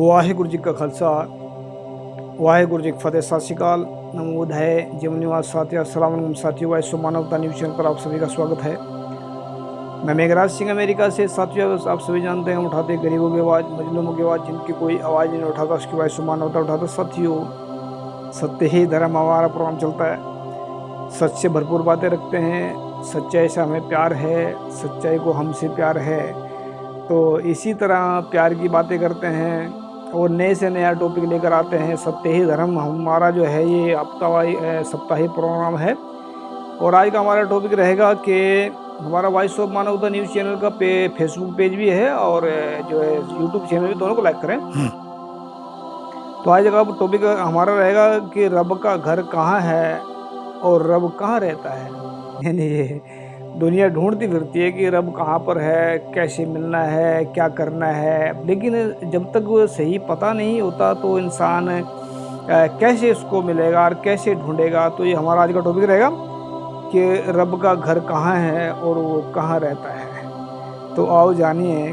ਵਾਹਿਗੁਰੂ जी का खालसा वाहिगुरु जी की फतेह। सत श्री अकाल, नमो है जीवन निवास साथियों, अस्सलाम वालेकुम साथियों। वाइस मानवता न्यूज चैनल पर आप सभी का स्वागत है। मैं मेघराज सिंह अमेरिका से। साथियों, आप सभी जानते हैं, उठाते गरीबों की आवाज़, मजलूमों की आवाज़, जिनकी कोई आवाज़ नहीं उठाता उसकी वाइस मानवता उठाता। साथियों, सत्य ही धर्म हमारा प्रोग्राम चलता है। सच से भरपूर बातें रखते हैं। सच्चाई से हमें प्यार है, सच्चाई को हमसे प्यार है। तो इसी तरह प्यार की बातें करते हैं और नए से नया टॉपिक लेकर आते हैं। सत्य ही धर्म हमारा जो है ये हफ्तावारी साप्ताहिक प्रोग्राम है। और आज का हमारा टॉपिक रहेगा कि हमारा वॉइस ऑफ मानवता न्यूज़ चैनल का फेसबुक पेज भी है और जो है यूट्यूब चैनल भी, दोनों को लाइक करें। तो आज का टॉपिक हमारा रहेगा कि रब का घर कहाँ है और रब कहाँ रहता है। यानी ये दुनिया ढूंढती फिरती है कि रब कहाँ पर है, कैसे मिलना है, क्या करना है, लेकिन जब तक वो सही पता नहीं होता तो इंसान कैसे उसको मिलेगा और कैसे ढूंढेगा। तो ये हमारा आज का टॉपिक रहेगा कि रब का घर कहाँ है और वो कहाँ रहता है। तो आओ जानिए,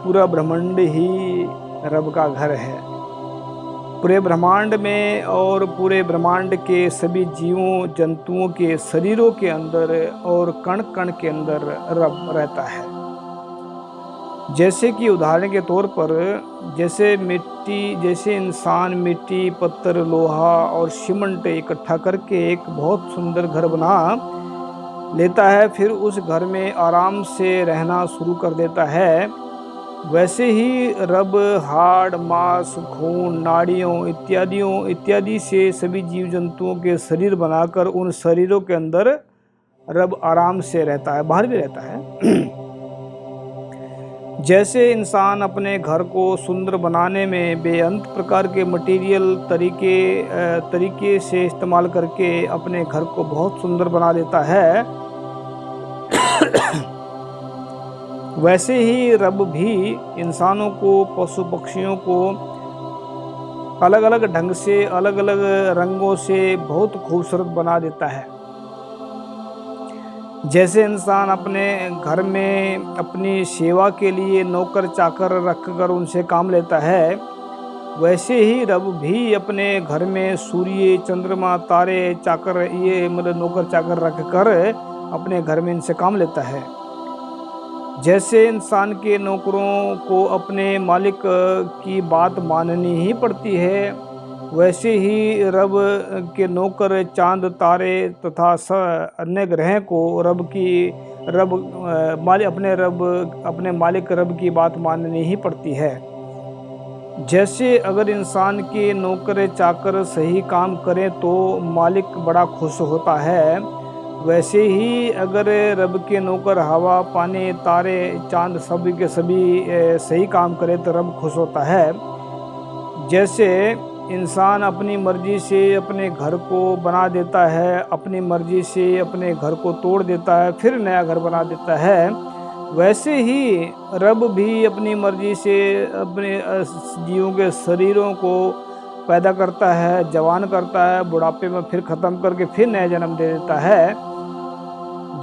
पूरा ब्रह्मांड ही रब का घर है। पूरे ब्रह्मांड में और पूरे ब्रह्मांड के सभी जीवों जंतुओं के शरीरों के अंदर और कण कण के अंदर रब रहता है। जैसे कि उदाहरण के तौर पर, जैसे इंसान मिट्टी, पत्थर, लोहा और सीमेंट इकट्ठा करके एक बहुत सुंदर घर बना लेता है, फिर उस घर में आराम से रहना शुरू कर देता है, वैसे ही रब हाड़, मांस, खून, नाड़ियों इत्यादि से सभी जीव जंतुओं के शरीर बनाकर उन शरीरों के अंदर रब आराम से रहता है, बाहर भी रहता है। जैसे इंसान अपने घर को सुंदर बनाने में बेअंत प्रकार के मटेरियल तरीके से इस्तेमाल करके अपने घर को बहुत सुंदर बना देता है, वैसे ही रब भी इंसानों को, पशु पक्षियों को अलग अलग ढंग से, अलग अलग रंगों से बहुत खूबसूरत बना देता है। जैसे इंसान अपने घर में अपनी सेवा के लिए नौकर चाकर रखकर उनसे काम लेता है, वैसे ही रब भी अपने घर में सूर्य, चंद्रमा, तारे, चाकर, ये मतलब नौकर चाकर रखकर अपने घर में इनसे काम लेता है। जैसे इंसान के नौकरों को अपने मालिक की बात माननी ही पड़ती है, वैसे ही रब के नौकर चांद, तारे तथा अन्य ग्रह को अपने मालिक रब की बात माननी ही पड़ती है। जैसे अगर इंसान के नौकर चाकर सही काम करें तो मालिक बड़ा खुश होता है, वैसे ही अगर रब के नौकर हवा, पानी, तारे, चांद सभी के सभी सही काम करे तो रब खुश होता है। जैसे इंसान अपनी मर्जी से अपने घर को बना देता है, अपनी मर्जी से अपने घर को तोड़ देता है, फिर नया घर बना देता है, वैसे ही रब भी अपनी मर्जी से अपने जीवों के शरीरों को पैदा करता है, जवान करता है, बुढ़ापे में फिर ख़त्म करके फिर नया जन्म दे देता है।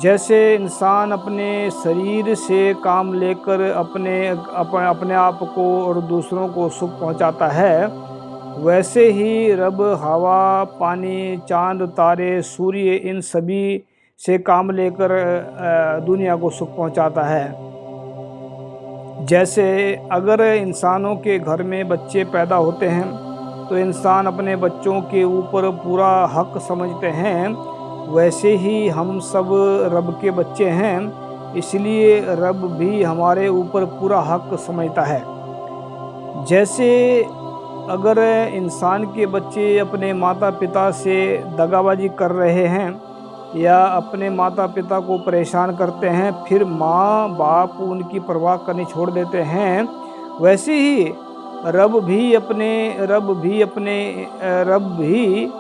जैसे इंसान अपने शरीर से काम लेकर अपने आप को और दूसरों को सुख पहुंचाता है, वैसे ही रब हवा, पानी, चांद, तारे, सूर्य, इन सभी से काम लेकर दुनिया को सुख पहुंचाता है। जैसे अगर इंसानों के घर में बच्चे पैदा होते हैं तो इंसान अपने बच्चों के ऊपर पूरा हक समझते हैं, वैसे ही हम सब रब के बच्चे हैं, इसलिए रब भी हमारे ऊपर पूरा हक समझता है। जैसे अगर इंसान के बच्चे अपने माता पिता से दगाबाजी कर रहे हैं या अपने माता पिता को परेशान करते हैं, फिर माँ बाप उनकी परवाह करनी छोड़ देते हैं, वैसे ही रब भी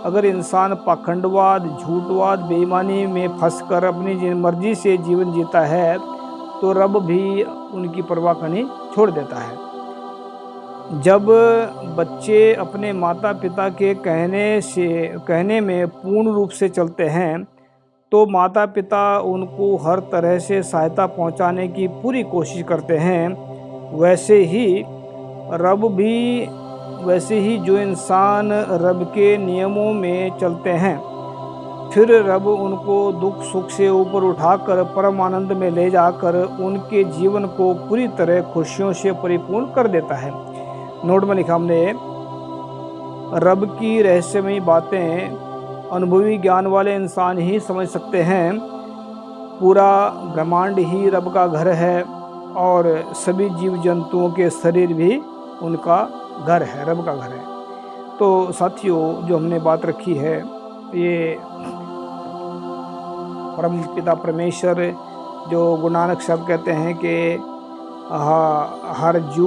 अगर इंसान पाखंडवाद, झूठवाद, बेईमानी में फंसकर अपनी मर्जी से जीवन जीता है तो रब भी उनकी परवाह करनी छोड़ देता है। जब बच्चे अपने माता पिता के कहने में पूर्ण रूप से चलते हैं तो माता पिता उनको हर तरह से सहायता पहुंचाने की पूरी कोशिश करते हैं, वैसे ही रब भी वैसे ही जो इंसान रब के नियमों में चलते हैं, फिर रब उनको दुख सुख से ऊपर उठाकर परम आनंद में ले जाकर उनके जीवन को पूरी तरह खुशियों से परिपूर्ण कर देता है। नोट में लिखा हमने, रब की रहस्यमयी बातें अनुभवी ज्ञान वाले इंसान ही समझ सकते हैं। पूरा ब्रह्मांड ही रब का घर है और सभी जीव जंतुओं के शरीर भी उनका घर है, रब का घर है। तो साथियों, जो हमने बात रखी है, ये परम पिता परमेश्वर, जो गुरु नानक साहब कहते हैं कि हर जू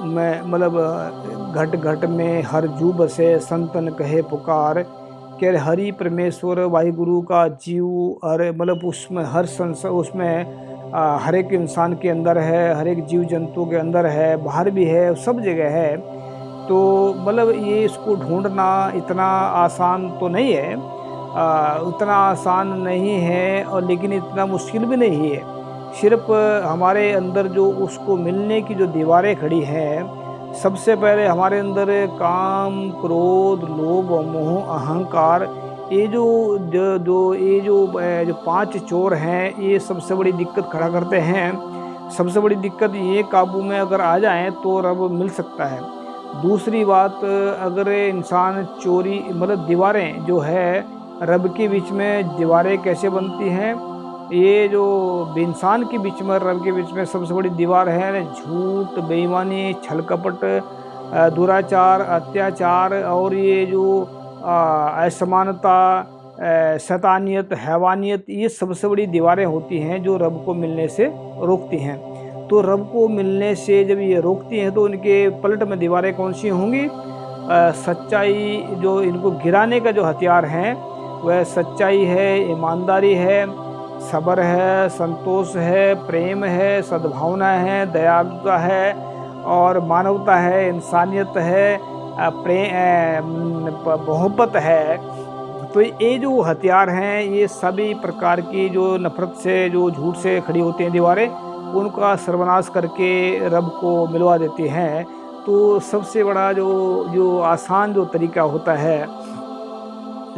में, मतलब घट घट में हर जू बसे, संतन कहे पुकार, कि हरि परमेश्वर वाहिगुरु का जीव, और मतलब उसमें हर उसमें हर एक इंसान के अंदर है, हर एक जीव जंतु के अंदर है, बाहर भी है, सब जगह है। तो मतलब ये इसको ढूंढना इतना आसान तो नहीं है, उतना आसान नहीं है, और लेकिन इतना मुश्किल भी नहीं है। सिर्फ हमारे अंदर जो उसको मिलने की जो दीवारें खड़ी हैं, सबसे पहले हमारे अंदर काम, क्रोध, लोभ, मोह, अहंकार, ये जो 5 चोर हैं, ये सबसे बड़ी दिक्कत खड़ा करते हैं। सबसे बड़ी दिक्कत ये काबू में अगर आ जाएं तो रब मिल सकता है। दूसरी बात, अगर इंसान चोरी, मतलब दीवारें जो है, रब के बीच में दीवारें कैसे बनती हैं, ये जो इंसान के बीच में, रब के बीच में सबसे बड़ी दीवार है झूठ, बेईमानी, छल कपट, दुराचार, अत्याचार, और ये जो असमानता, शैतानियत, हैवानियत, ये सबसे बड़ी दीवारें होती हैं जो रब को मिलने से रोकती हैं। तो रब को मिलने से जब ये रोकती हैं तो इनके पलट में दीवारें कौन सी होंगी? सच्चाई, जो इनको गिराने का जो हथियार है वह सच्चाई है, ईमानदारी है, सब्र है, संतोष है, प्रेम है, सद्भावना है, दयालुता है, और मानवता है, इंसानियत है, मोहब्बत है। तो ये जो हथियार हैं, ये सभी प्रकार की जो नफरत से, जो झूठ से खड़ी होती हैं दीवारें, उनका सर्वनाश करके रब को मिलवा देती हैं। तो सबसे बड़ा जो आसान जो तरीका होता है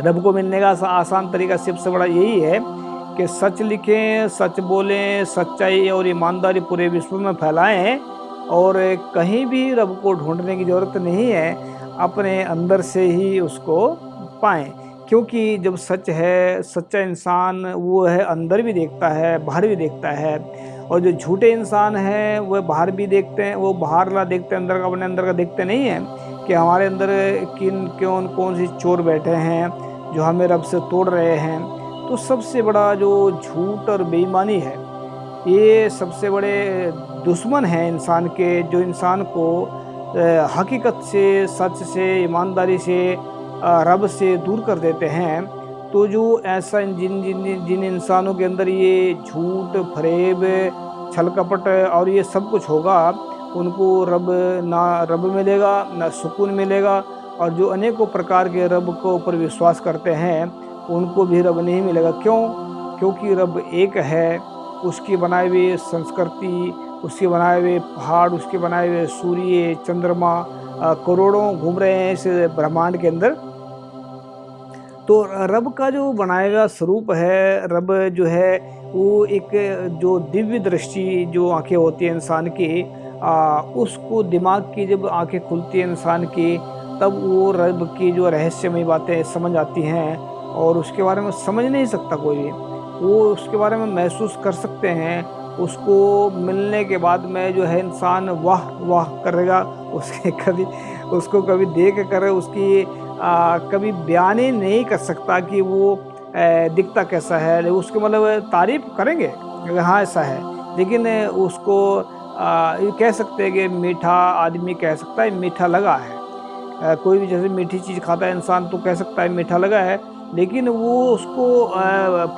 रब को मिलने का, आसान तरीका सबसे बड़ा यही है कि सच लिखें, सच बोलें, सच्चाई और ईमानदारी पूरे विश्व में फैलाएं, और कहीं भी रब को ढूंढने की ज़रूरत नहीं है, अपने अंदर से ही उसको पाएं। क्योंकि जब सच है, सच्चा इंसान वो है, अंदर भी देखता है, बाहर भी देखता है। और जो झूठे इंसान हैं वह बाहर भी देखते हैं, वो बाहर ला देखते हैं, अंदर का, अपने अंदर का देखते नहीं हैं कि हमारे अंदर कौन सी चोर बैठे हैं जो हमें रब से तोड़ रहे हैं। तो सबसे बड़ा जो झूठ और बेईमानी है, ये सबसे बड़े दुश्मन हैं इंसान के, जो इंसान को हकीकत से, सच से, ईमानदारी से, रब से दूर कर देते हैं। तो जो ऐसा जिन इंसानों के अंदर ये झूठ, फरेब, छल कपट और ये सब कुछ होगा, उनको ना रब मिलेगा, ना सुकून मिलेगा। और जो अनेकों प्रकार के रब को ऊपर विश्वास करते हैं, उनको भी रब नहीं मिलेगा। क्यों? क्योंकि रब एक है। उसकी बनाई हुई संस्कृति, उसके बनाए हुए पहाड़, उसके बनाए हुए सूर्य, चंद्रमा करोड़ों घूम रहे हैं इस ब्रह्मांड के अंदर। तो रब का जो बनाया हुआ स्वरूप है, रब जो है वो एक जो दिव्य दृष्टि, जो आंखें होती हैं इंसान की, उसको दिमाग की जब आंखें खुलती हैं इंसान की, तब वो रब की जो रहस्यमयी बातें समझ आती हैं। और उसके बारे में समझ नहीं सकता कोई भी, वो उसके बारे में महसूस कर सकते हैं। उसको मिलने के बाद में जो है इंसान वाह वाह करेगा, उसको कभी देख कर उसकी कभी बयान ही नहीं कर सकता कि वो दिखता कैसा है। उसके मतलब तारीफ करेंगे अगर हाँ ऐसा है, लेकिन उसको ये कह सकते हैं कि मीठा आदमी कह सकता है मीठा लगा है। कोई भी जैसे मीठी चीज़ खाता है इंसान तो कह सकता है मीठा लगा है, लेकिन वो उसको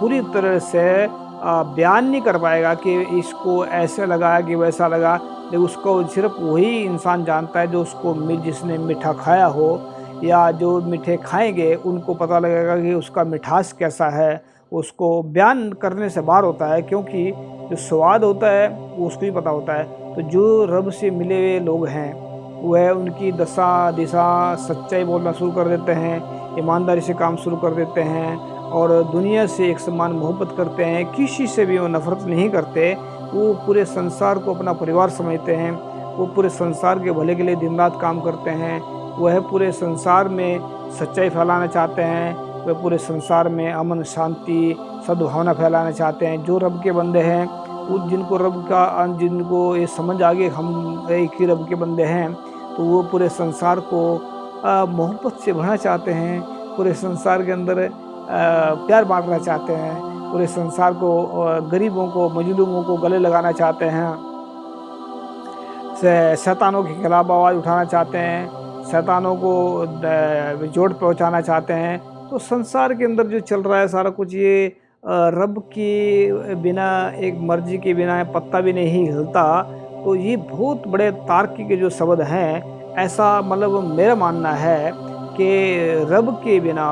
पूरी तरह से बयान नहीं कर पाएगा कि इसको ऐसे लगा कि वैसा लगा। लेकिन उसको सिर्फ वही इंसान जानता है जो उसको जिसने मीठा खाया हो, या जो मीठे खाएंगे उनको पता लगेगा कि उसका मिठास कैसा है। उसको बयान करने से बाहर होता है, क्योंकि जो स्वाद होता है वो उसको ही पता होता है। तो जो रब से मिले हुए लोग हैं वह उनकी दशा दिशा सच्चाई बोलना शुरू कर देते हैं, ईमानदारी से काम शुरू कर देते हैं और दुनिया से एक समान मोहब्बत करते हैं। किसी से भी वो नफरत नहीं करते। वो पूरे संसार को अपना परिवार समझते हैं। वो पूरे संसार के भले के लिए दिन रात काम करते हैं। वह पूरे संसार में सच्चाई फैलाना चाहते हैं। वह पूरे संसार में अमन शांति सद्भावना फैलाना चाहते हैं। जो रब के बंदे हैं, वो जिनको ये समझ आ गई हम एक ही रब के बंदे हैं, तो वो पूरे संसार को मोहब्बत से भरना चाहते हैं। पूरे संसार के अंदर प्यार बांटना चाहते हैं। पूरे संसार को गरीबों को मजलूमों को गले लगाना चाहते हैं। शैतानों के खिलाफ आवाज़ उठाना चाहते हैं। शैतानों को चोट पहुंचाना चाहते हैं। तो संसार के अंदर जो चल रहा है सारा कुछ, ये रब के बिना, एक मर्जी के बिना पत्ता भी नहीं हिलता। तो ये बहुत बड़े तार्किक जो शब्द हैं, ऐसा मतलब मेरा मानना है कि रब के बिना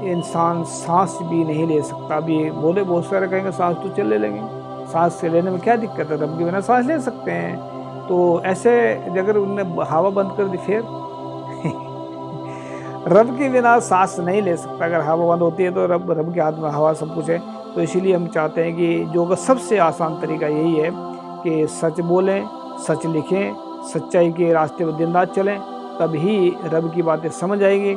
इंसान सांस भी नहीं ले सकता। अभी बोले बहुत सारे कहेंगे सांस तो चल ले लेंगे, सांस से लेने में क्या दिक्कत है, रब के बिना सांस ले सकते हैं। तो ऐसे अगर उनने हवा बंद कर दी फिर रब के बिना सांस नहीं ले सकता। अगर हवा बंद होती है तो रब के हाथ में हवा सब कुछ है। तो इसीलिए हम चाहते हैं कि जो सबसे आसान तरीका यही है कि सच बोलें, सच लिखें, सच्चाई के रास्ते पर दिन रात चलें, तभी रब की बातें समझ आएगी,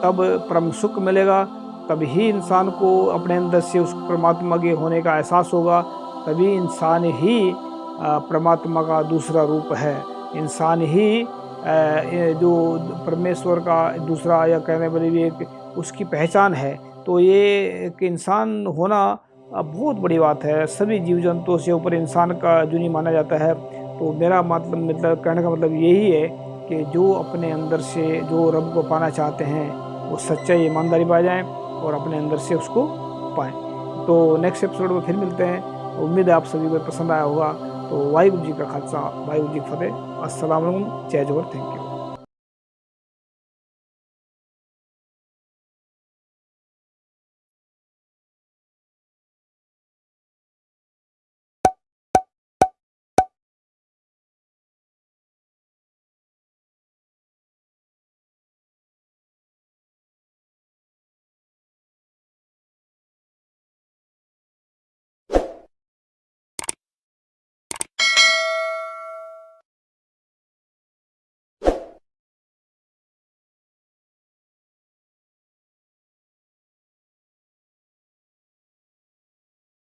तब परम सुख मिलेगा, तभी इंसान को अपने अंदर से उस परमात्मा के होने का एहसास होगा। तभी इंसान ही परमात्मा का दूसरा रूप है। इंसान ही जो परमेश्वर का दूसरा, या कहने वाली भी एक उसकी पहचान है। तो ये एक इंसान होना बहुत बड़ी बात है। सभी जीव जंतुओं से ऊपर इंसान का जुनी माना जाता है। तो मेरा मतलब कहने का मतलब यही है कि जो अपने अंदर से जो रब को पाना चाहते हैं, वो सच्चाई ईमानदारी पा जाएं और अपने अंदर से उसको पाएं। तो नेक्स्ट एपिसोड में फिर मिलते हैं। उम्मीद है आप सभी को पसंद आया होगा। तो वाहिगुरू जी का खालसा, वाहिगुरू जी की फतेह। अस्सलाम वालेकुम, जय जोहर, थैंक यू।